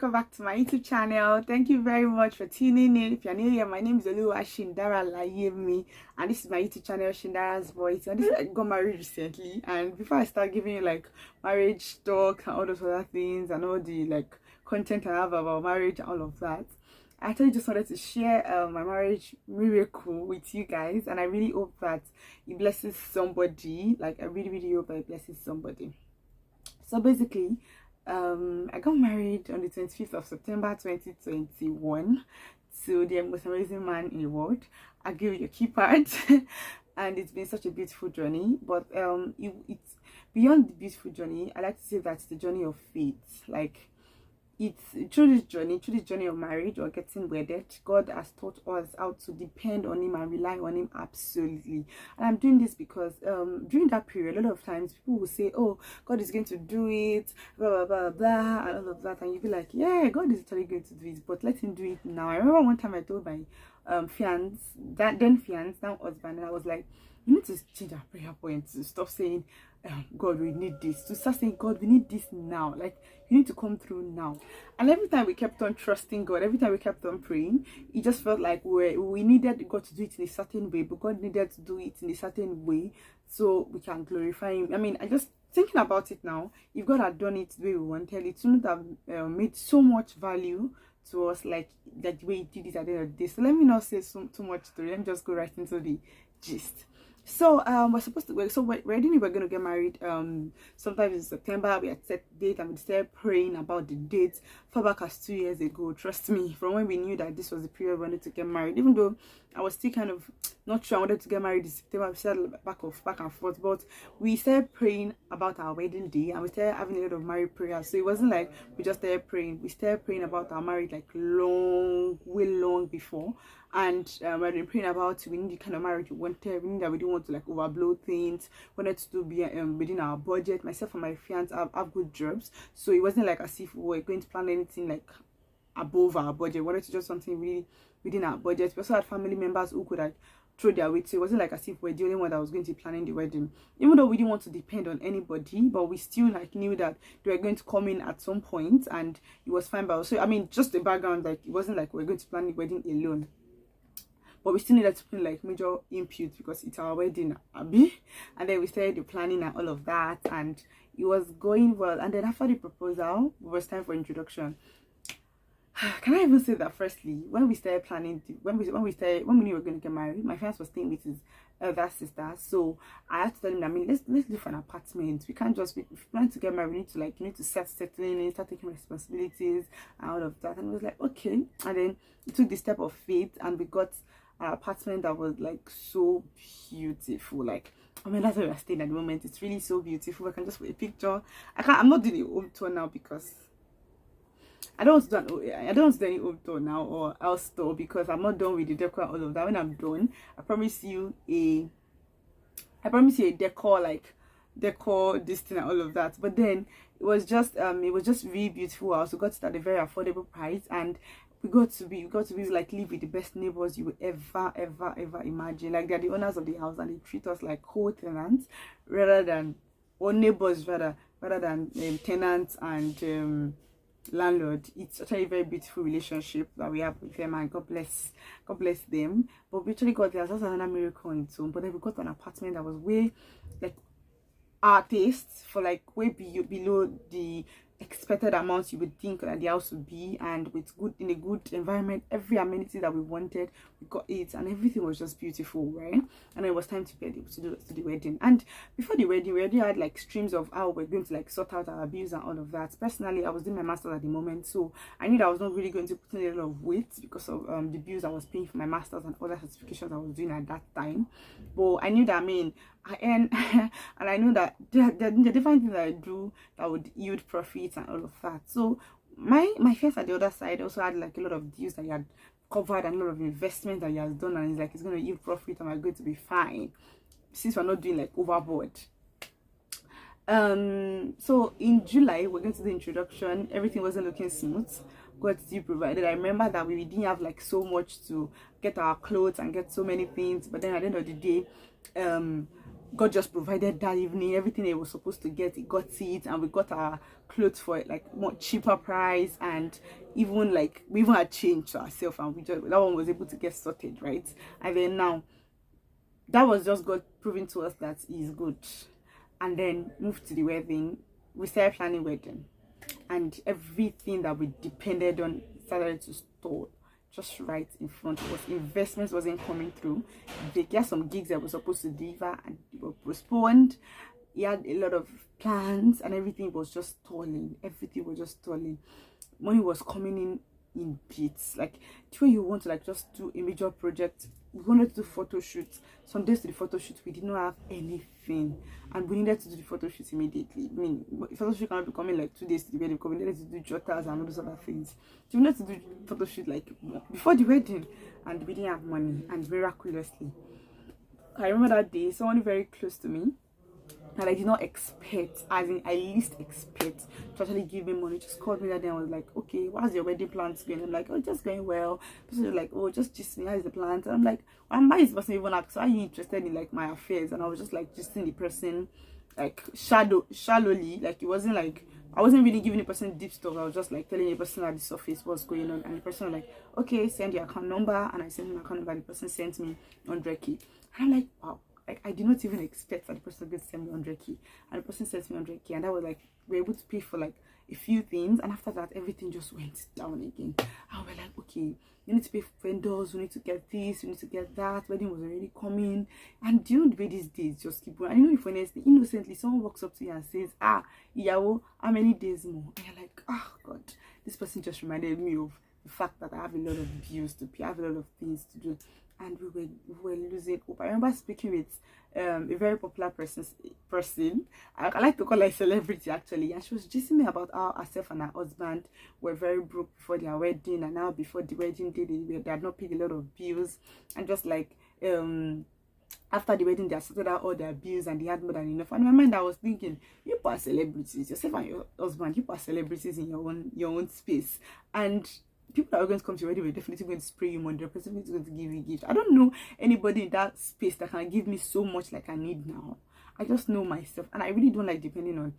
welcome back to my YouTube channel. Thank you very much for tuning in. If you're new here, my name is Oluwa Shindara Layemi, and this is my YouTube channel, Shindara's Voice. And I got married recently, and before I start giving you like marriage talk and all those other things and all the like content I have about marriage and all of that, I actually just wanted to share my marriage miracle with you guys, and I really hope that it blesses somebody. Like I really hope that it blesses somebody. So basically, I got married on the 25th of September 2021 to the most amazing man in the world. I'll give you your key part. And it's been such a beautiful journey, but it's beyond the beautiful journey. I like to say that's the journey of faith. Like, it's through this journey of marriage or getting wedded, God has taught us how to depend on him and rely on him absolutely. And I'm doing this because during that period, a lot of times people will say, oh, God is going to do it, blah blah blah blah, and all of that, and you'll be like, yeah, God is actually going to do it, but let him do it now. I remember one time I told my now husband, and I was like, you need to change our prayer point, to stop saying God, we need this, to start saying, God, we need this now. Like, you need to come through now. And every time we kept on trusting God, every time we kept on praying, it just felt like we needed God to do it in a certain way, but God needed to do it in a certain way so we can glorify him. I mean, I just thinking about it now, if God had done it the way we wanted, it wouldn't have made so much value to us like the way he did it at the end of the day. So let me not say too much story. Let me just go right into the gist. So we're supposed to we're gonna get married sometime in September. We had set date and we started praying about the date far back as 2 years ago. Trust me, from when we knew that this was the period we wanted to get married, even though I was still kind of not sure I wanted to get married in September. We started back and forth, but we started praying about our wedding day and we started having a lot of married prayers. So it wasn't like we just started praying, we started praying about our marriage like way long before. And we've been praying about we need the kind of marriage we wanted. We need that we didn't want to like overblow things. Wanted to be within our budget. Myself and my fiance have good jobs, so it wasn't like as if we were going to plan anything like above our budget. We wanted to do something really within our budget. We also had family members who could like throw their weight, so it wasn't like as if we're the only one that was going to be planning the wedding. Even though we didn't want to depend on anybody, but we still like knew that they were going to come in at some point, and it was fine by us. So I mean, just the background, like it wasn't like we're going to plan the wedding alone. But we still needed to put like major input because it's our wedding, Abby. And then we started the planning and all of that, and it was going well. And then after the proposal, it was time for introduction. Can I even say that firstly, when we started planning, when we knew we were going to get married, my friend was staying with his elder sister. So I had to tell him, I mean, let's look for an apartment. We can't just, if we plan to get married, you need to start settling in, start taking responsibilities and all of that. And it was like, okay. And then we took the step of faith and we got an apartment that was like so beautiful. Like, I mean, that's where we're staying at the moment. It's really so beautiful. I can just put a picture. I'm not doing a home tour now because I don't want to do any home tour now or house tour because I'm not done with the decor and all of that. When I'm done, I promise you a decor this thing and all of that. But then it was just really beautiful. I also got it at a very affordable price, and we got to be like live with the best neighbors you would ever imagine. Like, they're the owners of the house and they treat us like co-tenants neighbors rather than tenants and landlord. It's actually a very beautiful relationship that we have with them, and God bless them. But we actually got, there's also another miracle on its own. But then we got an apartment that was way like our taste, for like way below the expected amount you would think that the house would be, and with in a good environment, every amenity that we wanted, we got it, and everything was just beautiful, right? And it was time to get to the wedding. And before the wedding, we already had like streams of how we're going to like sort out our bills and all of that. Personally, I was doing my master's at the moment, so I knew that I was not really going to put in a lot of weight because of the bills I was paying for my master's and other certifications I was doing at that time. But I knew that, I mean, I earn and I know that there are different things that I do that would yield profits and all of that. So my friends at the other side also had like a lot of deals that he had covered and a lot of investments that he has done, and he's like, it's going to yield profit and we're going to be fine since we're not doing like overboard. So in July we're going to do the introduction. Everything wasn't looking smooth. God still provided. I remember that we didn't have like so much to get our clothes and get so many things, but then at the end of the day, God just provided that evening. Everything it was supposed to get, it got it, and we got our clothes for like much cheaper price, and even like we even had change to ourselves, and we just, that one was able to get sorted, right? And then now that was just God proving to us that He's good. And then moved to the wedding. We started planning wedding, and everything that we depended on started to stall just right in front of us. Investments wasn't coming through. They got some gigs that were supposed to deliver and they were postponed. He had a lot of plans and everything was just stalling. Everything was just stalling. Money was coming in bits. Like, the way you want to like just do a major project, we wanted to do photo shoots. Some days to the photo shoot we did not have anything, and we needed to do the photo shoot immediately. I mean, photo shoot cannot be coming like 2 days to the wedding because we needed to do jotters and all those other things. So we needed to do photo shoot like before the wedding, and we didn't have money. And miraculously, I remember that day someone very close to me that I did not expect, as in I least expect, to actually give me money, just called me that day and was like, okay, how's your wedding plans going? I'm like, oh, just going well. Person was like, oh, just gist me, how's the plans? And I'm like, why is the person even like, so are you interested in like my affairs? And I was just like gisting the person like shallowly, like it wasn't like I wasn't really giving the person deep stuff. I was just like telling the person at the surface what's going on, and the person was like, okay, send your account number. And I sent him account number. The person sent me 100k, and I'm like, wow. Like, I did not even expect that the person was going to send me 100k, and the person sent me 100k, and that was like, we were able to pay for like a few things, and after that everything just went down again. And we're like, okay, you need to pay for vendors, we need to get this, we need to get that. Wedding was already coming, and you know the way these days just keep going. And you know, the funniest thing, innocently someone walks up to you and says, Iyawo, how many days more? And you're like, oh god, this person just reminded me of the fact that I have a lot of bills to pay, I have a lot of things to do. And we were losing hope. I remember speaking with a very popular person. I like to call her a celebrity actually, and she was gisting me about how herself and her husband were very broke before their wedding, and now before the wedding day they had not paid a lot of bills, and just like after the wedding they had sorted out all their bills and they had more than enough. And in my mind I was thinking, you are celebrities, yourself and your husband, you are celebrities in your own space, and people that are going to come to your wedding were definitely going to spray you money. They're definitely going to give you gifts. I don't know anybody in that space that can give me so much like I need now. I just know myself, and I really don't like depending on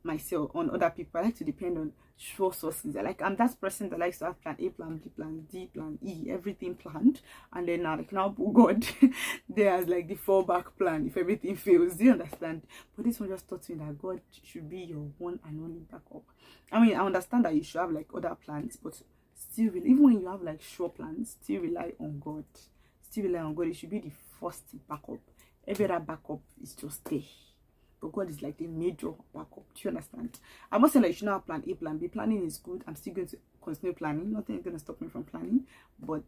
myself, on other people. I like to depend on sure sources. I'm that person that likes to have plan A, plan B, plan D, plan E, everything planned, and then like now God there's like the fallback plan if everything fails. Do you understand? But this one just taught me that God should be your one and only backup. I mean, I understand that you should have like other plans, but still, even when you have like sure plans, still rely on God. Still rely on God. It should be the first backup. Every other backup is just there, but God is like the major backup. Do you understand? I'm not saying like you should not have plan A, plan B. Planning is good. I'm still going to continue planning. Nothing is going to stop me from planning, but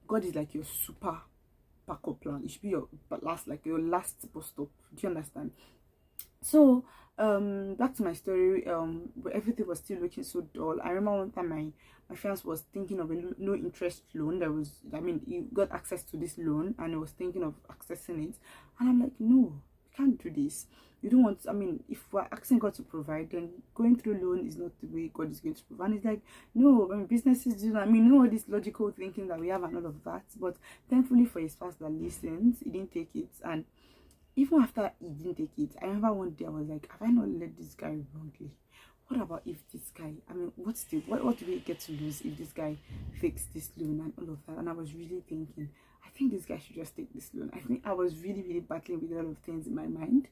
God is like your super backup plan. It should be your last bus stop. Do you understand? So back to my story. But everything was still looking so dull. I remember one time my friends was thinking of a no interest loan. He got access to this loan and he was thinking of accessing it, and I'm like, no, you can't do this. You don't want, if we're asking God to provide, then going through loan is not the way God is going to provide. And it's like, no, businesses do that. You know, all this logical thinking that we have and all of that. But thankfully for his spouse that listens, he didn't take it. And even after he didn't take it, I remember one day I was like, have I not led this guy wrongly? What about if this guy, what do we get to lose if this guy takes this loan and all of that? And I was really thinking, I think this guy should just take this loan. I think I was really, really battling with a lot of things in my mind.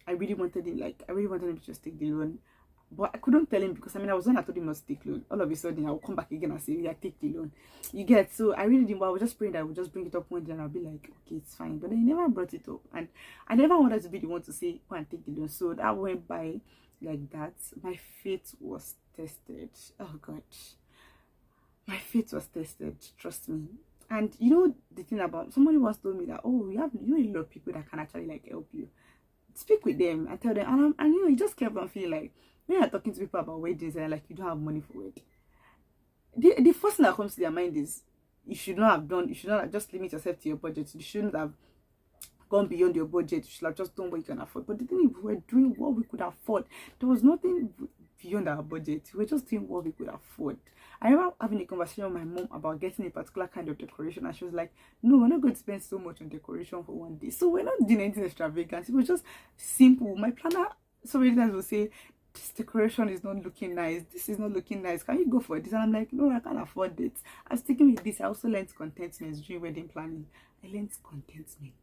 I really wanted him to just take the loan. But I couldn't tell him because I was the one that told him not to take loan. All of a sudden, I'll come back again and say, yeah, take the loan. You get? So I really didn't. But I was just praying that I would just bring it up one day and I'll be like, okay, it's fine. But then he never brought it up. And I never wanted to be the one to say, go and take the loan. So that went by like that. My faith was tested. Oh, God. My faith was tested. Trust me. And you know the thing about, somebody once told me that, oh, you know a lot of people that can actually like help you. Speak with them and tell them. And you know, you just kept on feeling like, when you're talking to people about weddings and like you don't have money for wedding, the first thing that comes to their mind is you should not have just limit yourself to your budget. You shouldn't have gone beyond your budget. You should have just done what you can afford. But the thing is, we were doing what we could afford. There was nothing beyond our budget. We were just doing what we could afford. I remember having a conversation with my mom about getting a particular kind of decoration, and she was like, no, we're not going to spend so much on decoration for one day. So we're not doing anything extravagant. It was just simple. My planner so many times will say, this decoration is not looking nice, this is not looking nice, can you go for this? And I'm like, no, I can't afford it. I'm sticking with this. I also learned contentment during wedding planning. I learned contentment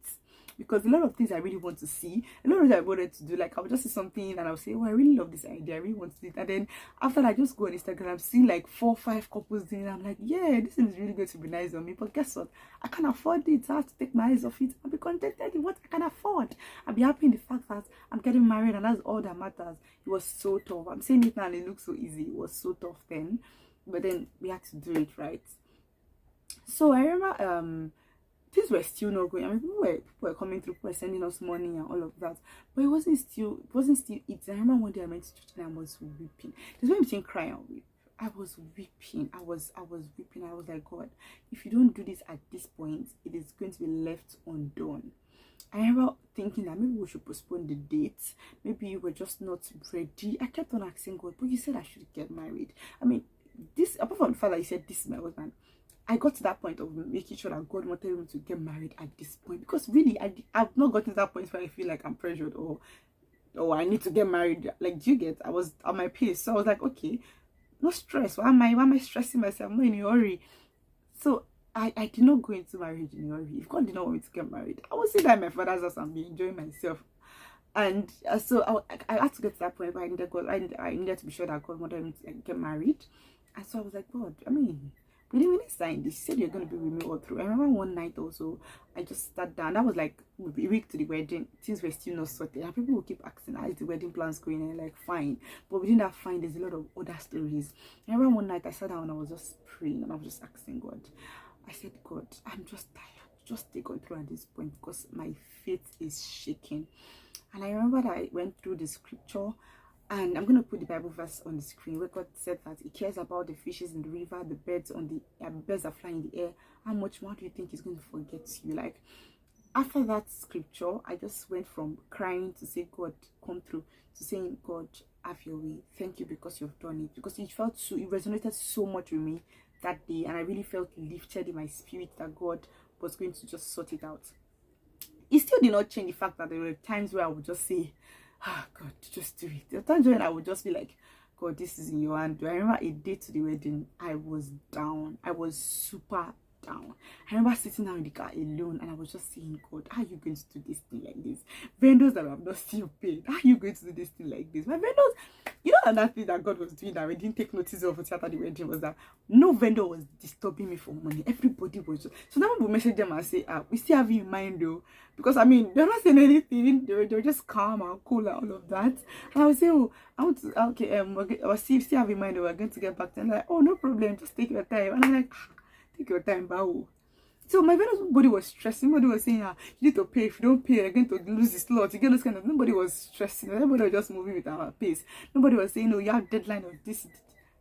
because a lot of things I really want to see, a lot of things I wanted to do, like I would just see something and I'll say, oh, I really love this idea, I really want to do it. And then after that, I just go on Instagram, see like 4-5 couples doing it. I'm like, yeah, this is really going to be nice on me. But guess what? I can't afford it. So I have to take my eyes off it and be contented in what I can afford. I'll be happy in the fact that I'm getting married and that's all that matters. It was so tough. I'm saying it now and it looks so easy. It was so tough then. But then we had to do it, right? So I remember things were still not going. I mean, people were coming through, people were sending us money and all of that, but it wasn't still it. I remember one day I went to church and I was weeping. There's one between crying and weep. I was weeping. I was weeping. I was like, God, if you don't do this at this point, it is going to be left undone. I remember thinking that maybe we should postpone the date. Maybe we're just not ready. I kept on asking God, but you said I should get married. I mean, this, apart from the fact that he said this is my husband, I got to that point of making sure that God wanted me to get married at this point, because really I've not gotten to that point where I feel like I'm pressured or I need to get married. Like, do you get? I was at my pace, so I was like, okay, no stress. Why am I stressing myself? I'm not in a hurry. So I did not go into marriage in a hurry. If God did not want me to get married, I would sit there in my father's house and be enjoying myself. And so I had to get to that point where I needed to be sure that God wanted me to get married. And so I was like, God, I mean, we didn't really sign this. You said you're going to be with me all through. I remember one night also, I just sat down. That was like a week to the wedding. Things were still not sorted. And people will keep asking, how is the wedding plans going? And I'm like, fine. But within that fine, there's a lot of other stories. I remember one night I sat down and I was just praying and I was just asking God. I said, God, I'm just tired. Just take control at this point because my faith is shaking. And I remember that I went through the scripture. And I'm going to put the Bible verse on the screen where God said that he cares about the fishes in the river, the birds on the birds that fly in the air. How much more do you think he's going to forget you? Like, after that scripture, I just went from crying to say, God, come through, to saying, God, have your way. Thank you because you've done it. Because it resonated so much with me that day. And I really felt lifted in my spirit that God was going to just sort it out. It still did not change the fact that there were times where I would just say, ah, God, just do it. There were times when I would just be like, God, this is in your hand. I remember a day to the wedding, I was down. I was super down. I remember sitting down in the car alone and I was just saying, God, how are you going to do this thing like this? Vendors that have not still paid, how are you going to do this thing like this? My vendors, you know, another thing that God was doing that we didn't take notice of after the wedding was that no vendor was disturbing me for money. Everybody was just, so now we message them and say, we still have you in mind though, because I mean they're not saying anything, they were just calm and cool and all of that. And I would say, oh, I want to, okay, I'll still have in mind that we're going to get back to them. Like, oh, no problem, just take your time. And I'm like, take your time, bao. So my vendors, nobody was stressing. Nobody was saying, you need to pay. If you don't pay, you're going to lose the slot. You get those kind of. Nobody was stressing. Everybody was just moving with our pace. Nobody was saying, no, you have deadline of this.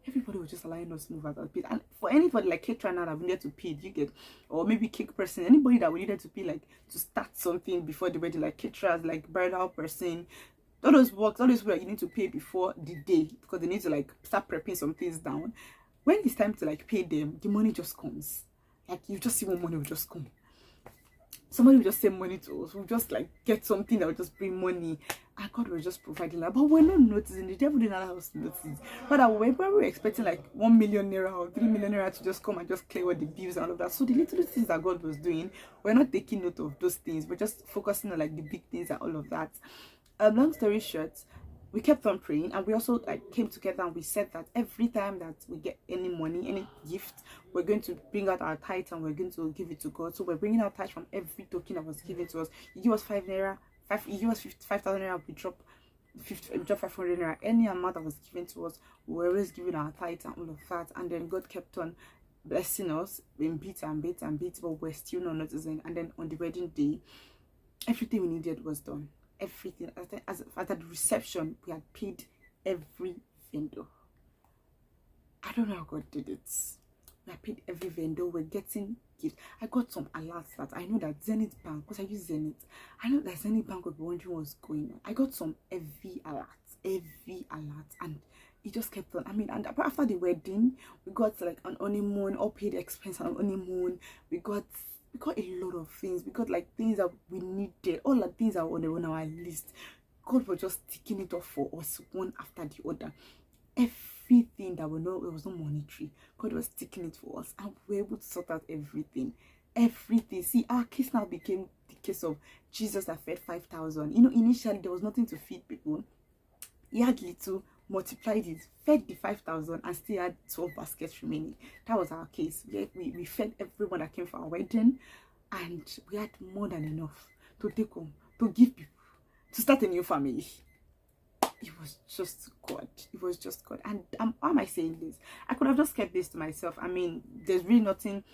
Everybody was just allowing us to move at our pace. And for anybody like cake trainer that we needed to pay, you get, or maybe cake person, anybody that we needed to pay, like to start something before the wedding, like caterers, like bridal person, all those works, all those people that you need to pay before the day because they need to like start prepping some things down. When it's time to like pay them, the money just comes. Like you just see one money will just come. Somebody will just send money to us. We'll just like get something that will just bring money. And God will just provide that. But we're not noticing. The devil didn't allow us to notice. But we were expecting like 1 million naira or 3 million naira to just come and just clear all the bills and all of that. So the little things that God was doing, we're not taking note of those things. We're just focusing on like the big things and all of that. Long story short, we kept on praying, and we also like came together and we said that every time that we get any money, any gift, we're going to bring out our tithe and we're going to give it to God. So we're bringing out tithe from every token that was given to us. You give us 5 naira, you give us 5,000 naira, we drop 500 naira. Any amount that was given to us, we were always giving our tithe and all of that. And then God kept on blessing us in bits and bits and bits, but we're still not noticing. And then on the wedding day, everything we needed was done. Everything. At the reception, we had paid every vendor. I don't know how God did it. We had paid every vendor. We're getting gifts. I got some alerts that I know that Zenith Bank, because I use Zenith, I know that Zenith Bank would be wondering what's going on. I got some every alert, and it just kept on. I mean, and after the wedding, we got like an honeymoon, all paid expense on honeymoon. We got a lot of things. We got like things that we needed. All the things that were on our list. God was just ticking it off for us one after the other. Everything that we know, it was not monetary. God was ticking it for us, and we were able to sort out everything. Everything. See, our case now became the case of Jesus that fed 5,000. You know, initially there was nothing to feed people. He had little, multiplied it, fed the 5,000, and still had 12 baskets remaining. That was our case. We fed everyone that came for our wedding, and we had more than enough to take home, to give people, to start a new family. It was just God. It was just God. And why am I saying this? I could have just kept this to myself. I mean, there's really nothing.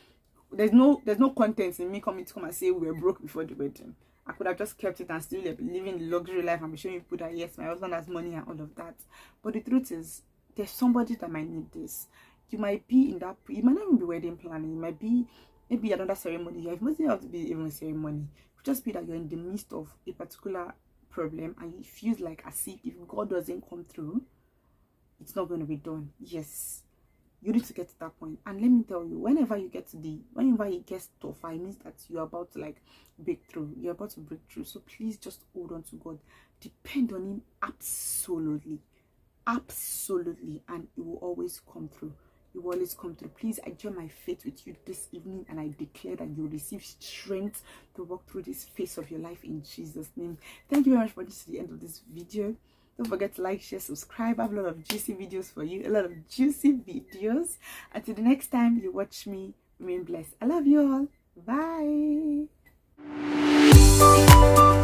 There's no content in me coming to come and say we were broke before the wedding. I could have just kept it and still be living the luxury life and be showing people that yes, my husband has money and all of that. But the truth is, there's somebody that might need this. You might be in that. You might not even be wedding planning. You might be maybe another ceremony. It must not have to be even a ceremony. It could just be that you're in the midst of a particular problem and it feels like as if God doesn't come through, it's not going to be done. Yes, you need to get to that point. And let me tell you, whenever it gets tougher, it means that you're about to like break through. You're about to break through. So please just hold on to God. Depend on Him absolutely, and it will always come through. It will always come through. Please, I join my faith with you this evening, and I declare that you will receive strength to walk through this phase of your life in Jesus' name. Thank you very much for watching to the end of this video. Don't forget to like, share, subscribe. I have a lot of juicy videos for you. A lot of juicy videos. Until the next time you watch me, remain blessed. I love you all. Bye.